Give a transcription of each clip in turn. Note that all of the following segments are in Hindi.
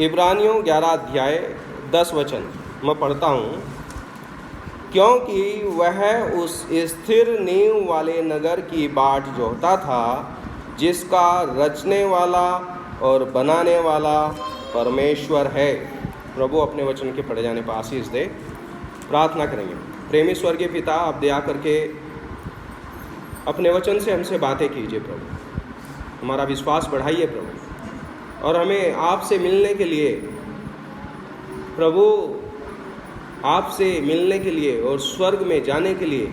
इब्रानियों 11 अध्याय 10 वचन मैं पढ़ता हूँ। क्योंकि वह उस स्थिर नींव वाले नगर की बाट जोहता था जिसका रचने वाला और बनाने वाला परमेश्वर है। प्रभु अपने वचन के पढ़े जाने पर आशीष दे। प्रार्थना करेंगे। प्रेमी स्वर्गीय पिता, आप दया करके अपने वचन से हमसे बातें कीजिए प्रभु, हमारा विश्वास बढ़ाइए प्रभु, और हमें आपसे मिलने के लिए प्रभु, आपसे मिलने के लिए और स्वर्ग में जाने के लिए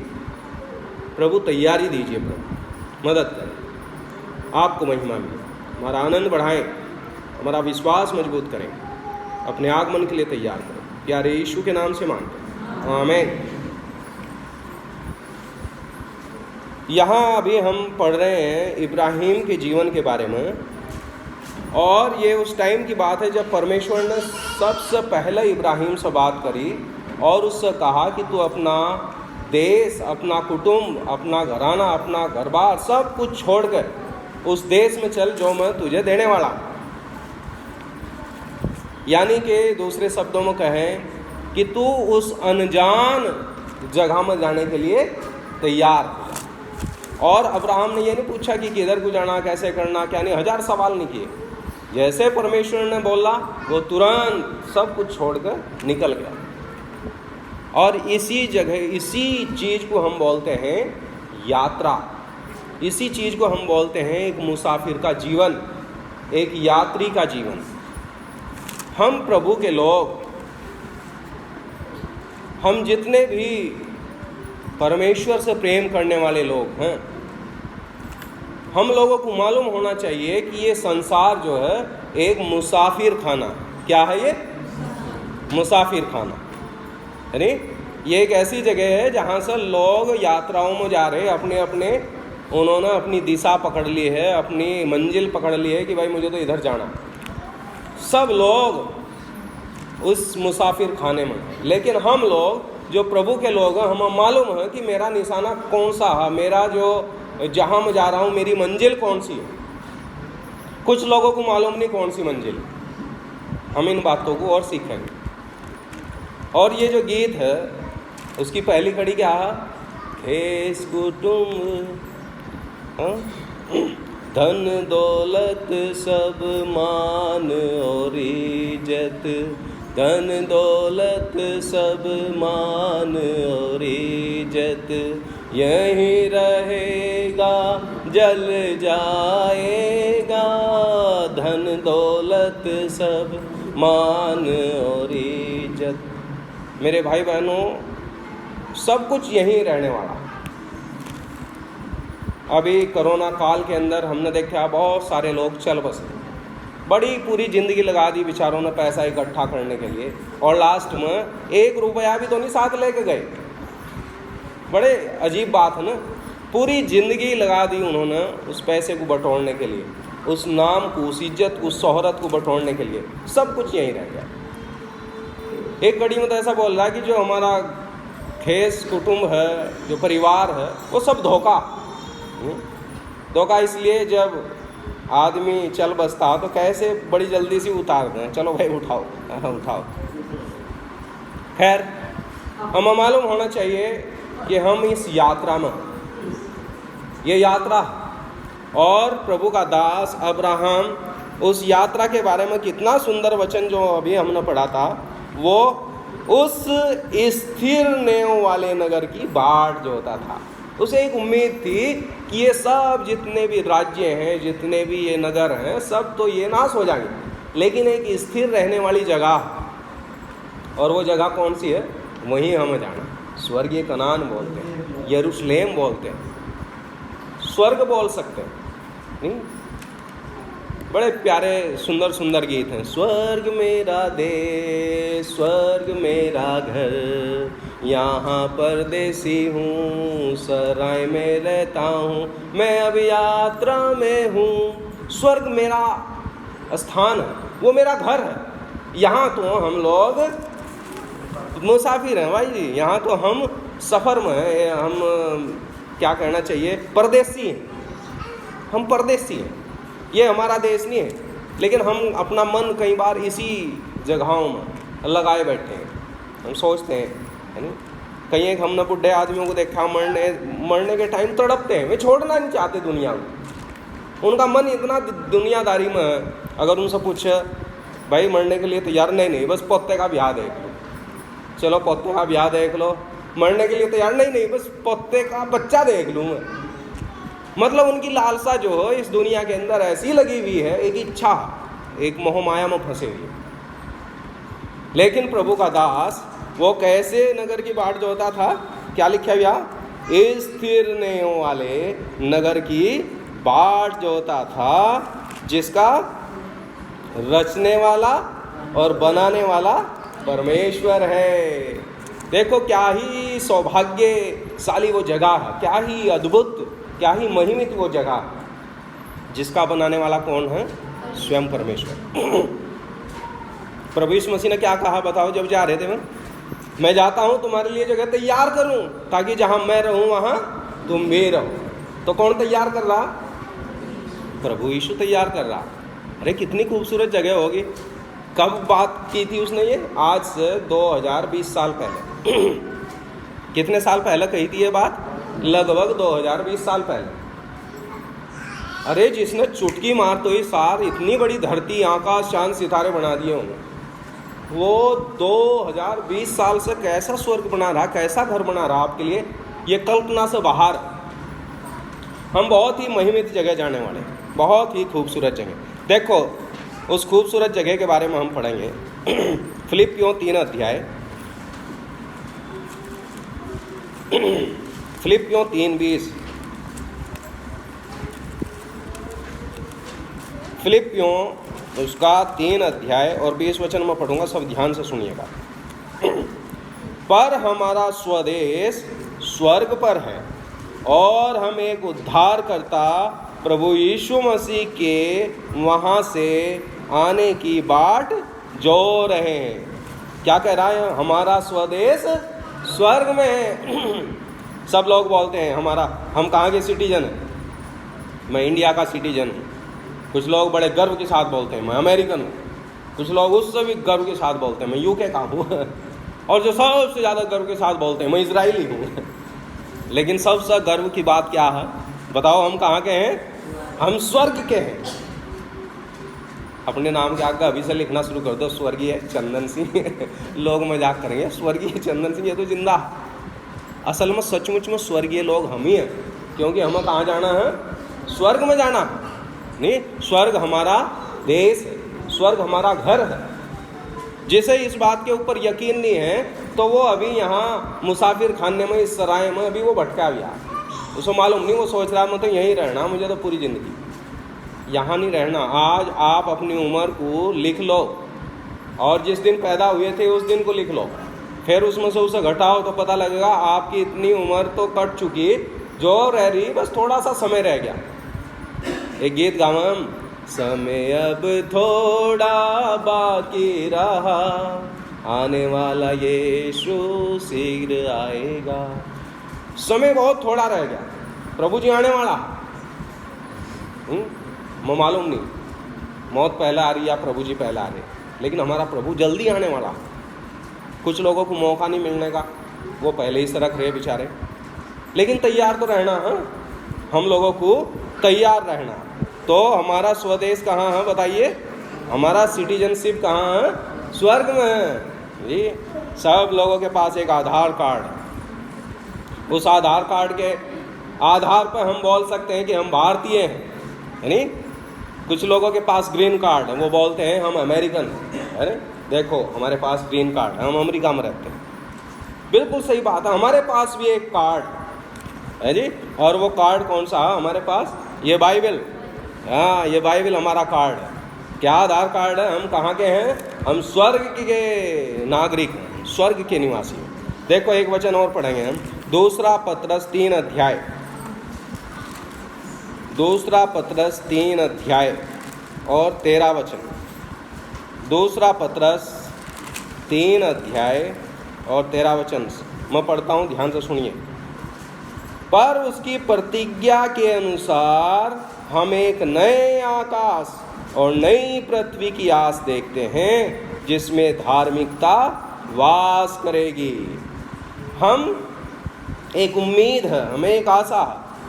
प्रभु तैयारी दीजिए प्रभु, मदद करें। आपको महिमा मिले, हमारा आनंद बढ़ाएं, हमारा विश्वास मजबूत करें, अपने आगमन के लिए तैयार करें। प्यारे यीशु के नाम से मांगते हैं, आमीन। यहाँ अभी हम पढ़ रहे हैं इब्राहिम के जीवन के बारे में, और ये उस टाइम की बात है जब परमेश्वर ने सबसे पहले इब्राहिम से बात करी और उससे कहा कि तू अपना देश, अपना कुटुंब, अपना घराना, अपना घर-बार सब कुछ छोड़कर उस देश में चल जो मैं तुझे देने वाला। यानी कि दूसरे शब्दों में कहें कि तू उस अनजान जगह में जाने के लिए तैयार हो। और अब्राहम ने ये नहीं पूछा कि किधर को जाना, कैसे करना, क्या नहीं, 1000 सवाल नहीं किए। जैसे परमेश्वर ने बोला वो तुरंत सब कुछ छोड़कर निकल गया। और इसी जगह, इसी चीज़ को हम बोलते हैं यात्रा, इसी चीज़ को हम बोलते हैं एक मुसाफिर का जीवन, एक यात्री का जीवन। हम प्रभु के लोग, हम जितने भी परमेश्वर से प्रेम करने वाले लोग हैं, हम लोगों को मालूम होना चाहिए कि ये संसार जो है एक मुसाफिर खाना। क्या है ये? मुसाफिर खाना। यानी ये एक ऐसी जगह है जहाँ से लोग यात्राओं में जा रहे हैं, अपने अपने, उन्होंने अपनी दिशा पकड़ ली है, अपनी मंजिल पकड़ ली है कि भाई मुझे तो इधर जाना। सब लोग उस मुसाफिर खाने में, लेकिन हम लोग जो प्रभु के लोग हैं, हमें मालूम है कि मेरा निशाना कौन सा है, मेरा जो जहाँ मैं जा रहा हूँ मेरी मंजिल कौन सी है। कुछ लोगों को मालूम नहीं कौन सी मंजिल। हम इन बातों को और सीखेंगे। और ये जो गीत है उसकी पहली कड़ी क्या है? खेस कुटुंब, धन दौलत सब मान और इज्जत, धन दौलत सब मान और इज्जत, यहीं रहेगा जल जाएगा, धन दौलत सब मान और इज्जत। मेरे भाई बहनों, सब कुछ यहीं रहने वाला। अभी कोरोना काल के अंदर हमने देखा बहुत सारे लोग चल बसे, बड़ी पूरी ज़िंदगी लगा दी बेचारों ने पैसा इकट्ठा करने के लिए, और लास्ट में 1 रुपया भी तो नहीं साथ लेके गए। बड़े अजीब बात है ना। पूरी ज़िंदगी लगा दी उन्होंने उस पैसे को बटोरने के लिए, उस नाम को, उस इज्जत को, उस शोहरत को बटोरने के लिए। सब कुछ यहीं रह गया। एक कड़ी में तो ऐसा बोल रहा है कि जो हमारा खेस कुटुंब है, जो परिवार है, वो सब धोखा। धोखा इसलिए जब आदमी चल बसता तो कैसे बड़ी जल्दी से उतार दें, चलो भाई उठाओ उठाओ। खैर, हमें मालूम होना चाहिए कि हम इस यात्रा में, ये यात्रा, और प्रभु का दास अब्राहम उस यात्रा के बारे में कितना सुंदर वचन जो अभी हमने पढ़ा था, वो उस स्थिर नींव वाले नगर की बाट जो होता था। उसे एक उम्मीद थी कि ये सब जितने भी राज्य हैं, जितने भी ये नगर हैं, सब तो ये नाश हो जाएंगे, लेकिन एक स्थिर रहने वाली जगह, और वो जगह कौन सी है? वहीं हमें जाना। स्वर्गीय कनान बोलते हैं, यरूशलेम बोलते हैं, स्वर्ग बोल सकते हैं। नहीं? बड़े प्यारे सुंदर सुंदर गीत हैं। स्वर्ग मेरा देश, स्वर्ग मेरा घर, यहाँ परदेसी हूँ, सराय में रहता हूँ, मैं अब यात्रा में हूँ। स्वर्ग मेरा स्थान है, वो मेरा घर है। यहाँ तो हम लोग मुसाफिर हैं भाई जी, यहाँ तो हम सफ़र में हैं, हम क्या कहना चाहिए, परदेसी हैं। हम परदेसी हैं, ये हमारा देश नहीं है। लेकिन हम अपना मन कई बार इसी जगहों में लगाए बैठे हैं। हम सोचते हैं, है नहीं, कहीं एक हमने बुढ़े आदमियों को देखा मरने के टाइम तड़पते हैं, वे छोड़ना नहीं चाहते दुनिया को। उनका मन इतना दुनियादारी में है। अगर उनसे पूछे भाई मरने के लिए तैयार, नहीं बस पोते का ब्याह देख लो, चलो पोते का ब्याह देख लो। मरने के लिए तैयार, नहीं बस पोते का बच्चा देख लूँ मैं। मतलब उनकी लालसा जो है इस दुनिया के अंदर ऐसी लगी हुई है, एक इच्छा, एक मोह माया में फंसे हुई है। लेकिन प्रभु का दास वो कैसे नगर की बाट जोता था? क्या लिखा हुआ? स्थिर नहीं वाले नगर की बाट जोता था, जिसका रचने वाला और बनाने वाला परमेश्वर है। देखो क्या ही सौभाग्यशाली वो जगह है, क्या ही अद्भुत, क्या ही महिमित वो जगह, जिसका बनाने वाला कौन है? स्वयं परमेश्वर। प्रभु यीशु मसीह ने क्या कहा बताओ जब जा रहे थे? मैं जाता हूँ तुम्हारे लिए जगह तैयार करूँ, ताकि जहाँ मैं रहूँ वहाँ तुम भी रहो। तो कौन तैयार कर रहा? प्रभु यीशु तैयार कर रहा। अरे कितनी खूबसूरत जगह होगी। कब बात की थी उसने ये? आज से 2020 साल पहले। कितने साल पहले कही थी ये बात? लगभग 2020 साल पहले। अरे जिसने चुटकी मार तो इस सार इतनी बड़ी धरती, आकाश, चांद, सितारे बना दिए होंगे, वो 2020 साल से कैसा स्वर्ग बना रहा, कैसा घर बना रहा आपके लिए, ये कल्पना से बाहर। हम बहुत ही महिमित जगह जाने वाले, बहुत ही खूबसूरत जगह। देखो उस खूबसूरत जगह के बारे में हम पढ़ेंगे। फिलिपियों 3 अध्याय, फिलिपियों 3:20। फिलिपियों उसका 3 अध्याय और 20 वचन में पढ़ूंगा, सब ध्यान से सुनिएगा। पर हमारा स्वदेश स्वर्ग पर है और हम एक उद्धारकर्ता प्रभु यीशु मसीह के वहाँ से आने की बाट जो रहे हैं। क्या कह रहा है? हमारा स्वदेश स्वर्ग में है। सब लोग बोलते हैं हम कहाँ के सिटीजन हैं? मैं इंडिया का सिटीजन हूँ। कुछ लोग बड़े गर्व के साथ बोलते हैं मैं अमेरिकन हूँ। कुछ लोग उससे भी गर्व के साथ बोलते हैं मैं यूके का हूँ। और जो सबसे ज़्यादा गर्व के साथ बोलते हैं मैं इजरायली हूँ। लेकिन सबसे गर्व की बात क्या है बताओ? हम कहाँ के हैं? हम स्वर्ग के हैं। अपने नाम के आगे अभी से लिखना शुरू कर दो, स्वर्गीय चंदन सिंह। लोग मजाक करेंगे, स्वर्गीय चंदन सिंह ये तो जिंदा। असल में सचमुच में स्वर्गीय लोग हम ही हैं, क्योंकि हमें कहाँ जाना है? स्वर्ग में जाना नहीं। स्वर्ग हमारा देश है, स्वर्ग हमारा घर है। जिसे इस बात के ऊपर यकीन नहीं है तो वो अभी यहाँ मुसाफिर खाने में, इस सराय में अभी वो भटका हुआ। उसे मालूम नहीं, वो सोच रहा मैं तो यहीं रहना, मुझे तो पूरी ज़िंदगी यहाँ नहीं रहना। आज आप अपनी उम्र को लिख लो और जिस दिन पैदा हुए थे उस दिन को लिख लो, फिर उसमें से उसे घटाओ तो पता लगेगा आपकी इतनी उम्र तो कट चुकी, जो रह रही बस थोड़ा सा समय रह गया। एक गीत गावा हम, समय अब थोड़ा बाकी रहा, आने वाला यीशु शीघ्र आएगा। समय बहुत थोड़ा रह गया, प्रभु जी आने वाला। मैं मालूम नहीं मौत पहले आ रही या प्रभु जी पहले आ रहे, लेकिन हमारा प्रभु जल्दी आने वाला। कुछ लोगों को मौका नहीं मिलने का, वो पहले ही सरक रहे बेचारे। लेकिन तैयार तो रहना है, हम लोगों को तैयार रहना। तो हमारा स्वदेश कहाँ है बताइए? हमारा सिटीजनशिप कहाँ है? स्वर्ग में है जी। सब लोगों के पास एक आधार कार्ड है। उस आधार कार्ड के आधार पर हम बोल सकते हैं कि हम भारतीय हैं, है नहीं? कुछ लोगों के पास ग्रीन कार्ड है, वो बोलते हैं हम अमेरिकन हैं। अरे देखो हमारे पास ग्रीन कार्ड है, हम अमेरिका में रहते हैं। बिल्कुल सही बात है, हमारे पास भी एक कार्ड है जी। और वो कार्ड कौन सा है हमारे पास? ये बाइबल। हाँ, ये बाइबल हमारा कार्ड है। क्या आधार कार्ड है? हम कहाँ के हैं? हम स्वर्ग के नागरिक हैं, स्वर्ग के निवासी हैं। देखो एक वचन और पढ़ेंगे हम, 2 पतरस 3 अध्याय, 2 पतरस 3 अध्याय और 13 वचन। 2 पतरस 3 अध्याय और 13 वचन मैं पढ़ता हूँ, ध्यान से सुनिए। पर उसकी प्रतिज्ञा के अनुसार हम एक नए आकाश और नई पृथ्वी की आस देखते हैं जिसमें धार्मिकता वास करेगी। हम एक उम्मीद है, हमें एक आशा,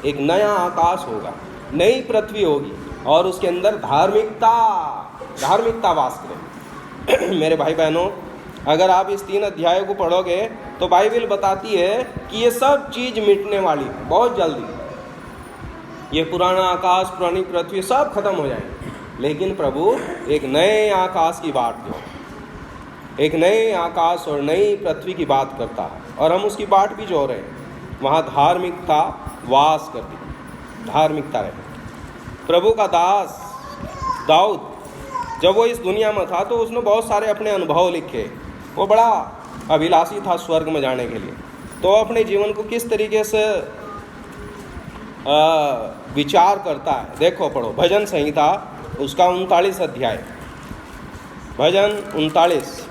एक नया आकाश होगा, नई पृथ्वी होगी और उसके अंदर धार्मिकता वास करेगी। मेरे भाई बहनों, अगर आप इस 3 अध्यायों को पढ़ोगे तो बाइबल बताती है कि ये सब चीज़ मिटने वाली है बहुत जल्दी। ये पुराना आकाश, पुरानी पृथ्वी सब खत्म हो जाएंगे, लेकिन प्रभु एक नए आकाश की बात जो, एक नए आकाश और नई पृथ्वी की बात करता है और हम उसकी बाट भी जो रहे हैं। वहाँ धार्मिकता वास करती, धार्मिकता रहे। प्रभु का दास दाऊद जब वो इस दुनिया में था तो उसने बहुत सारे अपने अनुभव लिखे। वो बड़ा अभिलाषी था स्वर्ग में जाने के लिए, तो अपने जीवन को किस तरीके से विचार करता है। देखो, पढ़ो भजन संहिता उसका 39 अध्याय, भजन 39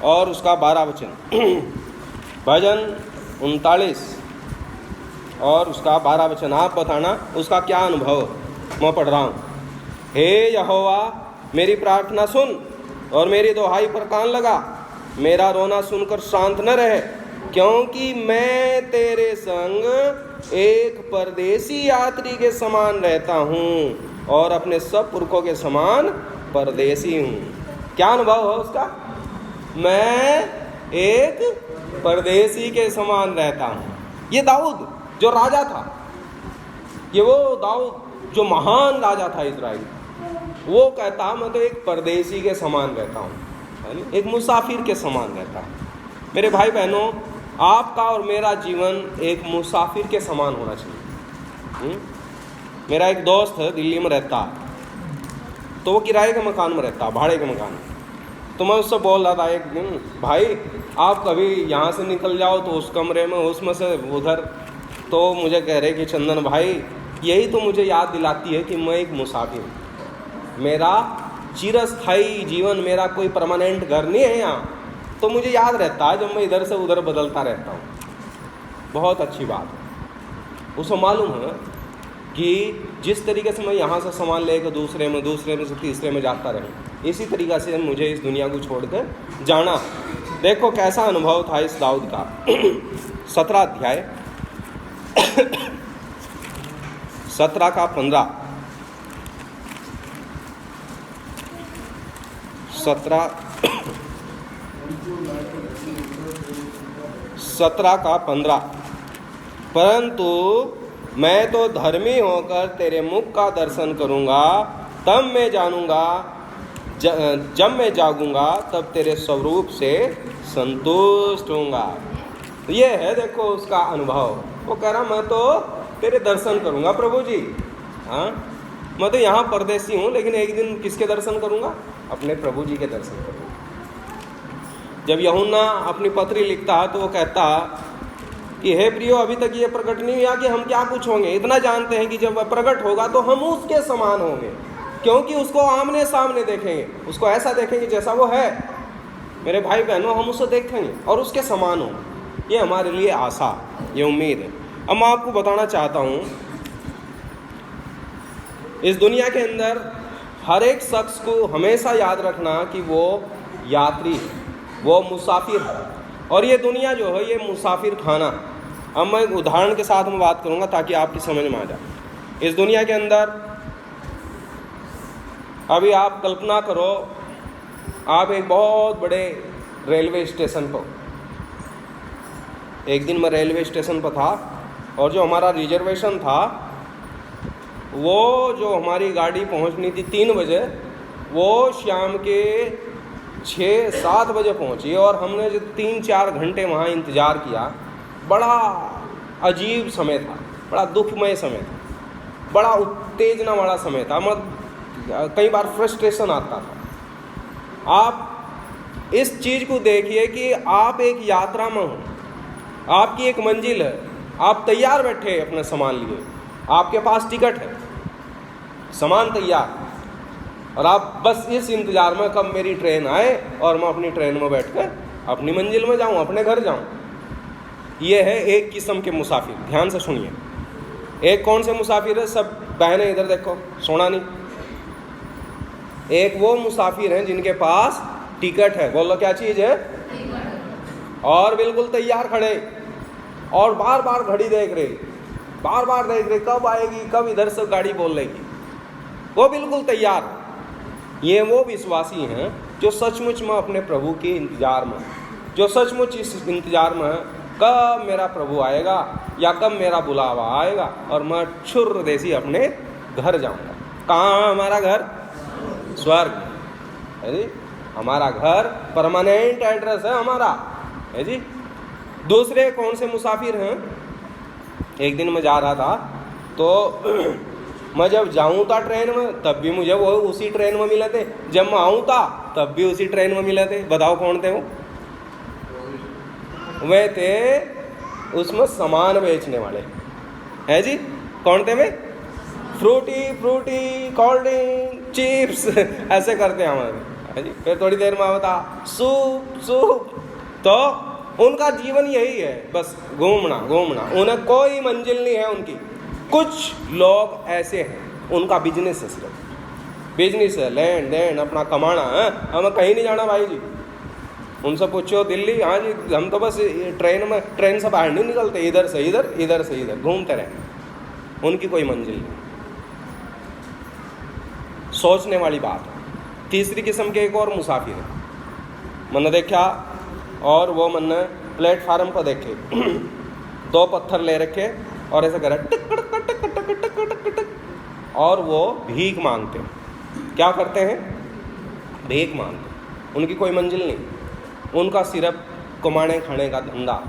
और उसका 12 वचन। भजन 39 और उसका 12 वचन। आप बताना उसका क्या अनुभव। मैं पढ़ रहा हूँ। हे यहोवा, मेरी प्रार्थना सुन और मेरी दुहाई पर कान लगा। मेरा रोना सुनकर शांत न रहे, क्योंकि मैं तेरे संग एक परदेसी यात्री के समान रहता हूँ और अपने सब पुरखों के समान परदेसी हूँ। क्या अनुभव है उसका? मैं एक परदेसी के समान रहता हूँ। ये दाऊद जो राजा था, ये वो दाऊद जो महान राजा था इजराइल, वो कहता मैं तो एक परदेसी के समान रहता हूँ, एक मुसाफिर के समान रहता हूँ। मेरे भाई बहनों, आपका और मेरा जीवन एक मुसाफिर के समान होना चाहिए। मेरा एक दोस्त है, दिल्ली में रहता, तो वो किराए के मकान में रहता, भाड़े के मकान में। तो मैं उससे बोल रहा था एक दिन, भाई आप कभी यहाँ से निकल जाओ तो उस कमरे में, उसमें से उधर। तो मुझे कह रहे कि चंदन भाई, यही तो मुझे याद दिलाती है कि मैं एक मुसाफिर हूँ। मेरा चिरस्थायी जीवन, मेरा कोई परमानेंट घर नहीं है यहाँ। तो मुझे याद रहता है जब मैं इधर से उधर बदलता रहता हूँ। बहुत अच्छी बात है। उसे मालूम है कि जिस तरीके से मैं यहाँ से सामान लेकर दूसरे में से तीसरे में जाता रहूँ, इसी तरीक़े से मुझे इस दुनिया को छोड़कर जाना। देखो कैसा अनुभव था इस दाऊद का। 17 अध्याय 17 का 15, 17 का 15। परंतु मैं तो धर्मी होकर तेरे मुख का दर्शन करूँगा, तब मैं जानूँगा, जब मैं जागूंगा तब तेरे स्वरूप से संतुष्ट होऊंगा। ये है देखो उसका अनुभव। वो कह रहा मैं तो तेरे दर्शन करूँगा प्रभु जी। हाँ, मैं तो यहाँ परदेसी हूँ, लेकिन एक दिन किसके दर्शन करूँगा? अपने प्रभु जी के दर्शन करूँगा। जब यूहन्ना अपनी पत्री लिखता है तो वो कहता कि हे प्रियो, अभी तक ये प्रकट नहीं हुआ कि हम क्या कुछ होंगे। इतना जानते हैं कि जब वह प्रकट होगा तो हम उसके समान होंगे, क्योंकि उसको आमने सामने देखेंगे, उसको ऐसा देखेंगे जैसा वो है। मेरे भाई बहनों, हम उसे देखेंगे और उसके समान होंगे। ये हमारे लिए आशा, ये उम्मीद है। अब मैं आपको बताना चाहता हूँ, इस दुनिया के अंदर हर एक शख्स को हमेशा याद रखना कि वो यात्री है, वो मुसाफिर है, और ये दुनिया जो है ये मुसाफिर खाना। अब मैं एक उदाहरण के साथ में बात करूँगा ताकि आपकी समझ में आ जाए। इस दुनिया के अंदर अभी आप कल्पना करो, आप एक बहुत बड़े रेलवे स्टेशन पर, एक दिन मैं रेलवे स्टेशन पर था और जो हमारा रिजर्वेशन था, वो जो हमारी गाड़ी पहुंचनी थी 3 बजे, वो शाम के 6-7 बजे पहुंची और हमने जो 3-4 घंटे वहाँ इंतज़ार किया। बड़ा अजीब समय था, बड़ा दुखमय समय था, बड़ा उत्तेजना वाला समय था। कई बार फ्रस्ट्रेशन आता था। आप इस चीज़ को देखिए कि आप एक यात्रा में हो, आपकी एक मंजिल है, आप तैयार बैठे अपने सामान लिए, आपके पास टिकट है, सामान तैयार, और आप बस इस इंतज़ार में कब मेरी ट्रेन आए और मैं अपनी ट्रेन में बैठकर अपनी मंजिल में जाऊं, अपने घर जाऊं। ये है एक किस्म के मुसाफिर। ध्यान से सुनिए। एक कौन से मुसाफिर है? सब बहनें इधर देखो, सोना नहीं, एक वो मुसाफिर हैं जिनके पास टिकट है, बोलो क्या चीज़ है, और बिल्कुल तैयार खड़े और बार बार घड़ी देख रहे, बार बार देख रहे कब आएगी, कब इधर से गाड़ी बोल लेगी, वो बिल्कुल तैयार। ये वो विश्वासी हैं जो सचमुच में अपने प्रभु के इंतजार में, जो सचमुच इस इंतजार में कब मेरा प्रभु आएगा या कब मेरा बुलावा आएगा और मैं छुर देसी अपने घर जाऊंगा। कहाँ है हमारा घर? स्वर्ग है जी, हमारा घर परमानेंट एड्रेस है हमारा है जी। दूसरे कौन से मुसाफिर हैं? एक दिन मैं जा रहा था तो मैं जब जाऊं था ट्रेन में तब भी मुझे वो उसी ट्रेन में मिले थे, जब मैं आऊं था तब भी उसी ट्रेन में मिले थे। बताओ कौन थे वो? वे थे उसमें सामान बेचने वाले है जी। कौन थे वे? Frooti Frooti, cold drink, chips ऐसे करते हैं हमारे है जी। फिर थोड़ी देर में बता सूप सूप। तो उनका जीवन यही है, बस घूमना घूमना, उन्हें कोई मंजिल नहीं है उनकी। कुछ लोग ऐसे हैं, उनका बिजनेस है, सिर्फ बिजनेस है, लेन देन, अपना कमाना है, हमें कहीं नहीं जाना भाई जी। उनसे पूछो दिल्ली, हाँ जी हम तो बस ट्रेन से बाहर नहीं निकलते, इधर से इधर, इधर से इधर घूमते रहे, उनकी कोई मंजिल नहीं। सोचने वाली बात है। तीसरी किस्म के एक और मुसाफिर है, मैंने देखा, और वो मैंने प्लेटफार्म पर देखे दो पत्थर ले रखे और ऐसे करे टिक टिक टिक टिक टिक टिक, और वो भीख मांगते। क्या करते हैं? भीख मांगते। उनकी कोई मंजिल नहीं, उनका सिर्फ कमाने खाने का धंधा।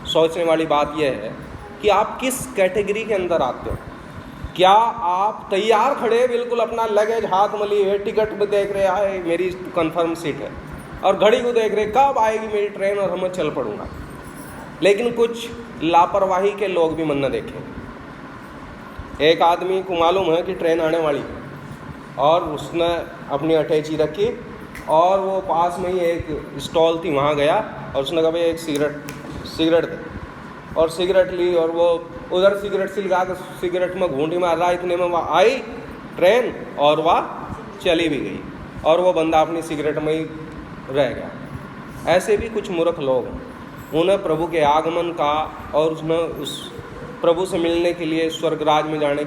सोचने वाली बात यह है कि आप किस कैटेगरी के अंदर आते हो। क्या आप तैयार खड़े बिल्कुल अपना लगेज हाथ में लिए, टिकट में देख रहे आए मेरी कंफर्म सीट है, और घड़ी को देख रहे कब आएगी मेरी ट्रेन और मैं चल पड़ूंगा। लेकिन कुछ लापरवाही के लोग भी मैंने देखे। एक आदमी को मालूम है कि ट्रेन आने वाली है और उसने अपनी अटैची रखी और वो पास में ही एक स्टॉल थी, वहाँ गया और उसने कहा भाई एक सिगरेट दे, और सिगरेट ली और वो उधर सिगरेट से लगा के सिगरेट में घूंटी मार रहा। इतने में वहाँ आई ट्रेन और वह चली भी गई और वो बंदा अपनी सिगरेट में ही रह गया। ऐसे भी कुछ मूर्ख लोग हैं, उन्हें प्रभु के आगमन का और उसमें उस प्रभु से मिलने के लिए स्वर्गराज में जाने